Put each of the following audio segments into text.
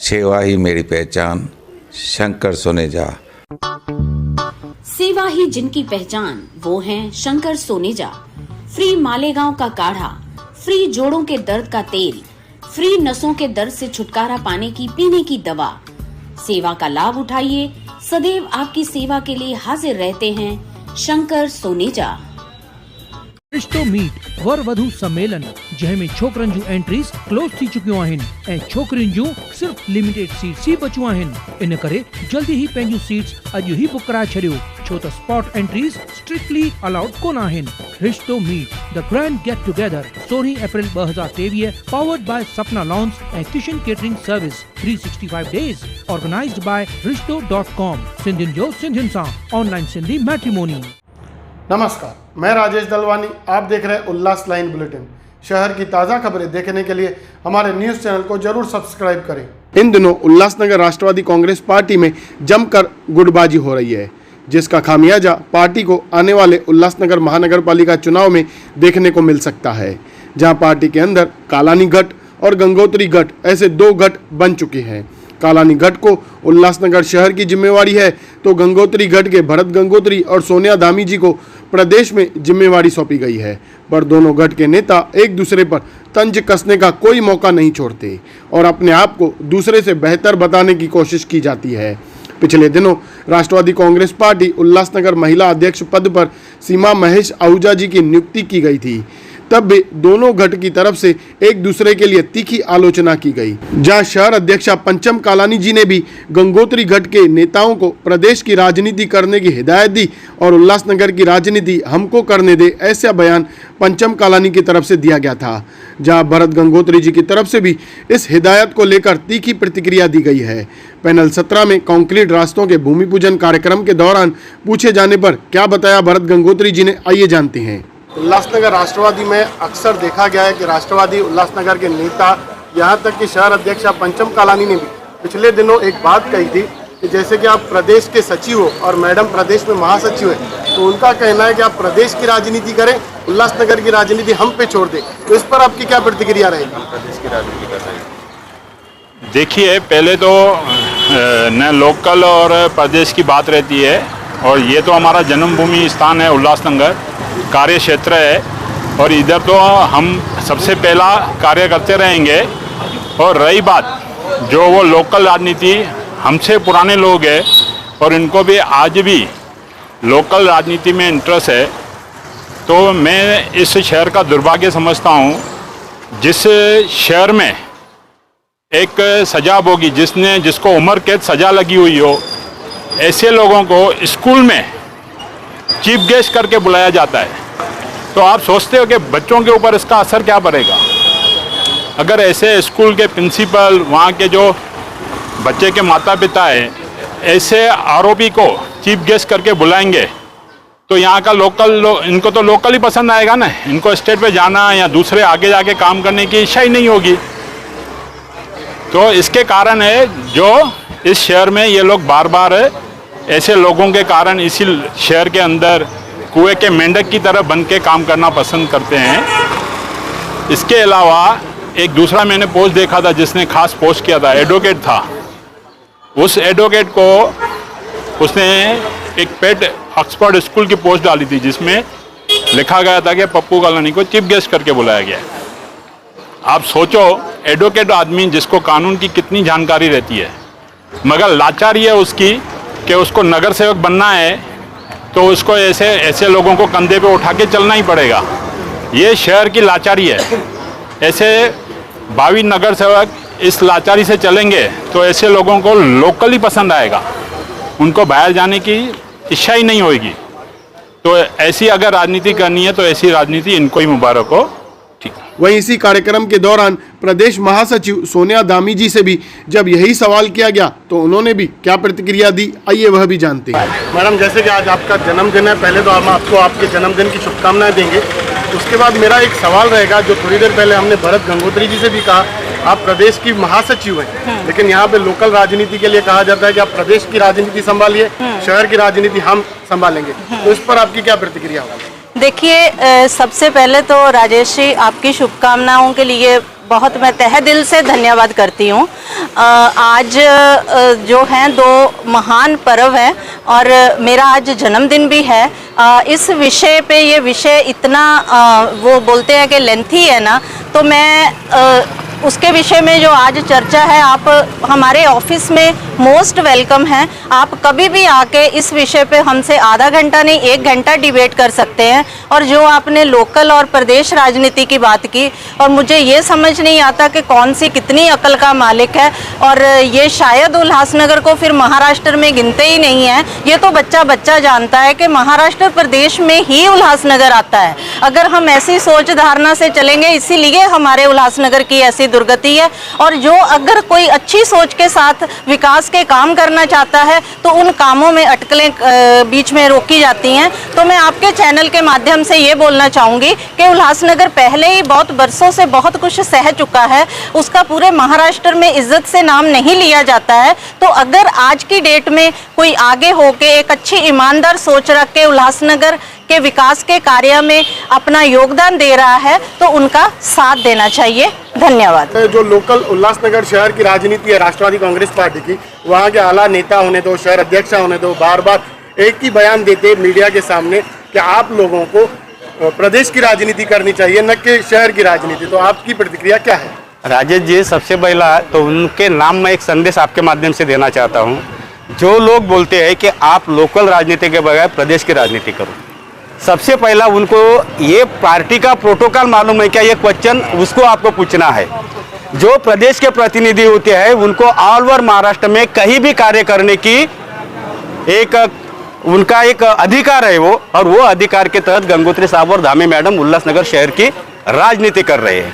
सेवा ही मेरी पहचान, शंकर सोनेजा। सेवा ही जिनकी पहचान, वो हैं शंकर सोनेजा। फ्री मालेगांव का काढ़ा, फ्री जोड़ों के दर्द का तेल, फ्री नसों के दर्द से छुटकारा पाने की पीने की दवा। सेवा का लाभ उठाइए, सदैव आपकी सेवा के लिए हाजिर रहते हैं शंकर सोनेजा। रिश्तो मीट वर वधू सम्मेलन जंहिंमें छोकरनि जूं एंट्रीज़ क्लोज थी चुकियूं आहिनि ऐं छोकिरियुनि जूं सिर्फ़ लिमिटेड सीट्स ई बचियूं आहिनि। इन करे जल्दी ही पंहिंजूं सीट्स अॼु ई बुक कराए छॾियो, छो त स्पॉट एंट्रीज़ स्ट्रिक्टली अलाउड कोन आहिनि। Rishto meet the grand get together 16 April 2023 powered by Sapna lawns ऐं Kishan catering service 365 days organised by रिश्तो.com। सिंधियुनि जो सिंधियुनि सां ऑनलाइन सिंधी मैट्रिमोनी। नमस्कार, मैं राजेश दलवानी। आप देख रहे हैं उल्लास लाइन बुलेटिन। शहर की ताज़ा खबरें देखने के लिए हमारे न्यूज़ चैनल को जरूर सब्सक्राइब करें। इन दिनों उल्लासनगर राष्ट्रवादी कांग्रेस पार्टी में जमकर गुटबाजी हो रही है, जिसका खामियाजा पार्टी को आने वाले उल्लासनगर महानगर पालिका चुनाव में देखने को मिल सकता है, जहां पार्टी के अंदर कालानी गट और गंगोत्री गट ऐसे दो गट बन चुके हैं। कालानी गट को उल्लासनगर शहर की जिम्मेवारी है, तो गंगोत्री गट के भरत गंगोत्री और सोनिया धामी जी को प्रदेश में जिम्मेवारी सौंपी गई है। पर दोनों गट के नेता एक दूसरे पर तंज कसने का कोई मौका नहीं छोड़ते और अपने आप को दूसरे से बेहतर बताने की कोशिश की जाती है। पिछले दिनों राष्ट्रवादी कांग्रेस पार्टी उल्लासनगर महिला अध्यक्ष पद पर सीमा महेश आहूजा जी की नियुक्ति की गई थी। तब भी दोनों गट की तरफ से एक दूसरे के लिए तीखी आलोचना की गई, जहां शहर अध्यक्षा पंचम कालानी जी ने भी गंगोत्री गट के नेताओं को प्रदेश की राजनीति करने की हिदायत दी और उल्लासनगर की राजनीति हमको करने दे, ऐसा बयान पंचम कालानी की तरफ से दिया गया था। जहां भरत गंगोत्री जी की तरफ से भी इस हिदायत को लेकर तीखी प्रतिक्रिया दी गई है। पैनल 17 में कंक्रीट रास्तों के भूमि पूजन कार्यक्रम के दौरान पूछे जाने पर क्या बताया भरत गंगोत्री जी ने, आइए जानते हैं। उल्लासनगर राष्ट्रवादी में अक्सर देखा गया है कि राष्ट्रवादी उल्लासनगर के नेता, यहाँ तक कि शहर अध्यक्षा पंचम कालानी ने भी पिछले दिनों एक बात कही थी कि जैसे कि आप प्रदेश के सचिव हो और मैडम प्रदेश में महासचिव है, तो उनका कहना है कि आप प्रदेश की राजनीति करें, उल्लासनगर की राजनीति हम पे छोड़ दें। तो इस पर आपकी क्या प्रतिक्रिया रहेगी? प्रदेश की राजनीति कर रहे हैं। देखिए, पहले तो न लोकल और प्रदेश की बात रहती है, और ये तो हमारा जन्मभूमि स्थान है, उल्लासनगर कार्य क्षेत्र है, और इधर तो हम सबसे पहला कार्य करते रहेंगे। और रही बात जो वो लोकल राजनीति, हमसे पुराने लोग हैं और इनको भी आज भी लोकल राजनीति में इंटरेस्ट है, तो मैं इस शहर का दुर्भाग्य समझता हूँ जिस शहर में एक सजा भोगी जिसको उम्र कैद सजा लगी हुई हो, ऐसे लोगों को स्कूल में चीफ गेस्ट करके बुलाया जाता है। तो आप सोचते हो कि बच्चों के ऊपर इसका असर क्या पड़ेगा? अगर ऐसे स्कूल के प्रिंसिपल, वहाँ के जो बच्चे के माता पिता हैं, ऐसे आरोपी को चीफ गेस्ट करके बुलाएंगे, तो यहाँ का इनको तो लोकल ही पसंद आएगा ना। इनको स्टेट पे जाना या दूसरे आगे जाके काम करने की इच्छा ही नहीं होगी। तो इसके कारण है जो इस शहर में ये लोग बार बार ऐसे लोगों के कारण इसी शहर के अंदर कुएं के मेंढक की तरह बन के काम करना पसंद करते हैं। इसके अलावा एक दूसरा मैंने पोस्ट देखा था जिसने खास पोस्ट किया था, एडवोकेट था। उस एडवोकेट को उसने एक पेट ऑक्सफोर्ड स्कूल की पोस्ट डाली थी जिसमें लिखा गया था कि पप्पू कालानी को चीफ गेस्ट करके बुलाया गया। आप सोचो, एडवोकेट आदमी जिसको कानून की कितनी जानकारी रहती है, मगर लाचारी है उसकी कि उसको नगर सेवक बनना है तो उसको ऐसे लोगों को कंधे पे उठा के चलना ही पड़ेगा। ये शहर की लाचारी है। ऐसे 22 नगर सेवक इस लाचारी से चलेंगे तो ऐसे लोगों को लोकल ही पसंद आएगा, उनको बाहर जाने की इच्छा ही नहीं होगी। तो ऐसी अगर राजनीति करनी है तो ऐसी राजनीति इनको ही मुबारक हो। वहीं इसी कार्यक्रम के दौरान प्रदेश महासचिव सोनिया धामी जी से भी जब यही सवाल किया गया तो उन्होंने भी क्या प्रतिक्रिया दी, आइए वह भी जानते हैं। मैडम, जैसे कि आज आपका जन्मदिन है, पहले तो हम आपको आपके जन्मदिन की शुभकामनाएं देंगे। उसके बाद मेरा एक सवाल रहेगा, जो थोड़ी देर पहले हमने भरत गंगोत्री जी से भी कहा, आप प्रदेश की महासचिव हैं, लेकिन यहाँ पे लोकल राजनीति के लिए कहा जाता है कि आप प्रदेश की राजनीति संभालिए, शहर की राजनीति हम संभालेंगे। तो इस पर आपकी क्या प्रतिक्रिया होगी? देखिए, सबसे पहले तो राजेश जी आपकी शुभकामनाओं के लिए बहुत मैं तहे दिल से धन्यवाद करती हूँ। आज जो हैं 2 महान पर्व हैं और मेरा आज जन्मदिन भी है। इस विषय पे ये विषय इतना वो बोलते हैं कि लेंथी है ना, तो मैं उसके विषय में जो आज चर्चा है, आप हमारे ऑफिस में मोस्ट वेलकम हैं। आप कभी भी आके इस विषय पे हमसे आधा घंटा नहीं 1 घंटा डिबेट कर सकते हैं। और जो आपने लोकल और प्रदेश राजनीति की बात की, और मुझे ये समझ नहीं आता कि कौन सी कितनी अकल का मालिक है, और ये शायद उल्लासनगर को फिर महाराष्ट्र में गिनते ही नहीं है। ये तो बच्चा बच्चा जानता है कि महाराष्ट्र प्रदेश में ही उल्लासनगर आता है। अगर हम ऐसी सोच धारणा से चलेंगे, इसीलिए हमारे उल्लासनगर की ऐसी दुर्गति है। और जो अगर कोई अच्छी सोच के साथ विकास के काम करना चाहता है तो उन कामों में अटकलें बीच में रोकी जाती हैं। तो मैं आपके चैनल के माध्यम से ये बोलना चाहूँगी कि उल्लासनगर पहले ही बहुत बरसों से बहुत कुछ सह चुका है, उसका पूरे महाराष्ट्र में इज्जत से नाम नहीं लिया जाता है। तो अगर आज की डेट में कोई आगे होके एक अच्छी ईमानदार सोच रख के उल्लासनगर के विकास के कार्य में अपना योगदान दे रहा है तो उनका साथ देना चाहिए। धन्यवाद। जो लोकल उल्लासनगर शहर की राजनीति है राष्ट्रवादी कांग्रेस पार्टी की, वहाँ के आला नेता होने दो, शहर अध्यक्ष होने दो, बार बार एक ही बयान देते मीडिया के सामने कि आप लोगों को प्रदेश की राजनीति करनी चाहिए, न कि शहर की राजनीति। तो आपकी प्रतिक्रिया क्या है? राजेश जी, सबसे पहला तो उनके नाम में एक संदेश आपके माध्यम से देना चाहता हूँ। जो लोग बोलते हैं कि आप लोकल राजनीति के बगैर प्रदेश की राजनीति करो, सबसे पहला उनको ये पार्टी का प्रोटोकॉल मालूम है क्या? ये क्वेश्चन उसको आपको पूछना है। जो प्रदेश के प्रतिनिधि होते हैं उनको ऑल ओवर महाराष्ट्र में कहीं भी कार्य करने की उनका एक अधिकार है वो, और वो अधिकार के तहत गंगोत्री साहब और धामी मैडम उल्लासनगर शहर की राजनीति कर रहे हैं।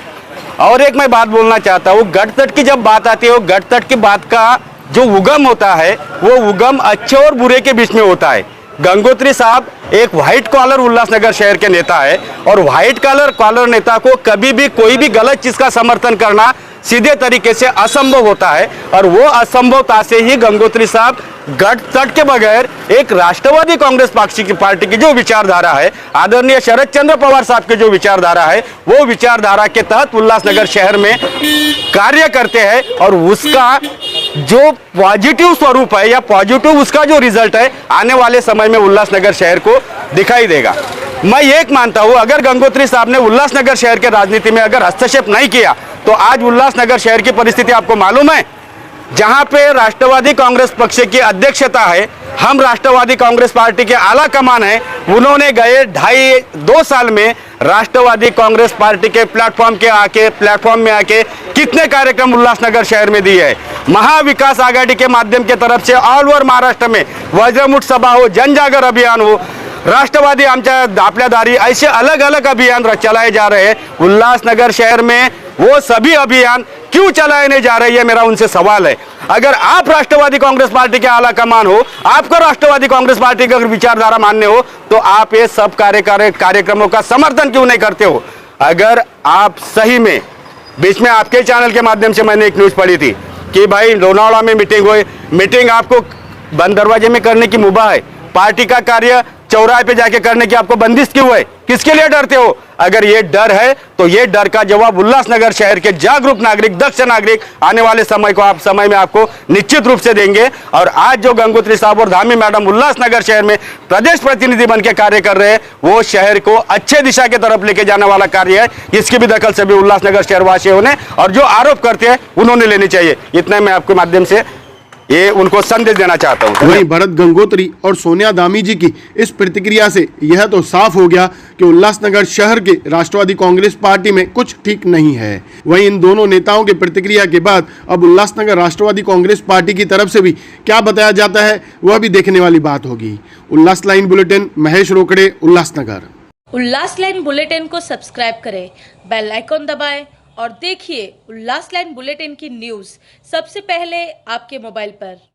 और एक मैं बात बोलना चाहता हूँ, गठतट की जब बात आती है, वो गठतट की बात का जो उगम होता है वो उगम अच्छे और बुरे के बीच में होता है। गंगोत्री साहब एक व्हाइट कॉलर उल्लासनगर शहर के नेता है, और व्हाइट कॉलर नेता को कभी भी कोई भी गलत चीज का समर्थन करना सीधे तरीके से असंभव होता है। और वो असंभवता से ही गंगोत्री साहब गट तट के बगैर एक राष्ट्रवादी कांग्रेस पार्टी की जो विचारधारा है, आदरणीय शरद चंद्र पवार साहब की जो विचारधारा है, वो विचारधारा के तहत उल्लासनगर शहर में कार्य करते हैं। और उसका जो पॉजिटिव स्वरूप है या पॉजिटिव उसका जो रिजल्ट है, आने वाले समय में उल्लासनगर शहर को दिखाई देगा। मैं एक मानता हूं, अगर गंगोत्री साहब ने उल्लासनगर शहर के राजनीति में अगर हस्तक्षेप नहीं किया तो आज उल्लासनगर शहर की परिस्थिति आपको मालूम है। जहां पे राष्ट्रवादी कांग्रेस पक्ष की अध्यक्षता है, हम राष्ट्रवादी कांग्रेस पार्टी के आला कमान है, उन्होंने गए 2.5 साल में राष्ट्रवादी कांग्रेस पार्टी के प्लेटफॉर्म में आके कितने कार्यक्रम उल्लासनगर शहर में दिए है। महाविकास आघाड़ी के माध्यम के तरफ से ऑल ओवर महाराष्ट्र में वज्रमुठ सभा हो, जनजागर अभियान हो, राष्ट्रवादी आपल्या दारी, ऐसे अलग अलग अभियान चलाए जा रहे हैं। उल्लासनगर शहर में वो सभी अभियान क्यों चलाने जा रही है, मेरा उनसे सवाल है। अगर आप राष्ट्रवादी कांग्रेस पार्टी के आला कमान हो, आपको राष्ट्रवादी कांग्रेस पार्टी का विचारधारा मानने हो, तो आप ये सब कार्यक्रमों का समर्थन क्यों नहीं करते हो? अगर आप सही में, बीच में आपके चैनल के माध्यम से मैंने एक न्यूज पढ़ी थी कि भाई लोनावाला में मीटिंग हुई, मीटिंग आपको बंद दरवाजे में करने की मुबा है, पार्टी का कार्य चौराहे पे जाके करने की आपको बंदिश क्यों है? किसके लिए डरते हो? अगर ये डर है तो ये डर का जवाब उल्लासनगर शहर के जागरूक नागरिक, दक्ष नागरिक आने वाले समय में आपको निश्चित रूप से देंगे। और आज जो गंगोत्री साहब और धामी मैडम उल्लासनगर शहर में प्रदेश प्रतिनिधि बन के कार्य कर रहे हैं, वो शहर को अच्छे दिशा की तरफ लेके जाने वाला कार्य है। इसकी भी दखल सभी उल्लासनगर शहरवासियों ने और जो आरोप करते हैं उन्होंने लेनी चाहिए। इतना मैं आपके माध्यम से ये उनको संदेश देना चाहता हूं। वहीं भरत गंगोत्री और सोनिया दामी जी की इस प्रतिक्रिया से यह तो साफ हो गया कि उल्लासनगर शहर के राष्ट्रवादी कांग्रेस पार्टी में कुछ ठीक नहीं है। वहीं इन दोनों नेताओं की प्रतिक्रिया के बाद अब उल्लासनगर राष्ट्रवादी कांग्रेस पार्टी की तरफ से भी क्या बताया जाता है, वह भी देखने वाली बात होगी। उल्लास लाइन बुलेटिन, महेश रोकड़े, उल्लासनगर। उल्लास लाइन बुलेटिन को सब्सक्राइब करें, बेल आइकॉन दबाएं और देखिए उल्लास लाइन बुलेटिन की न्यूज़ सबसे पहले आपके मोबाइल पर।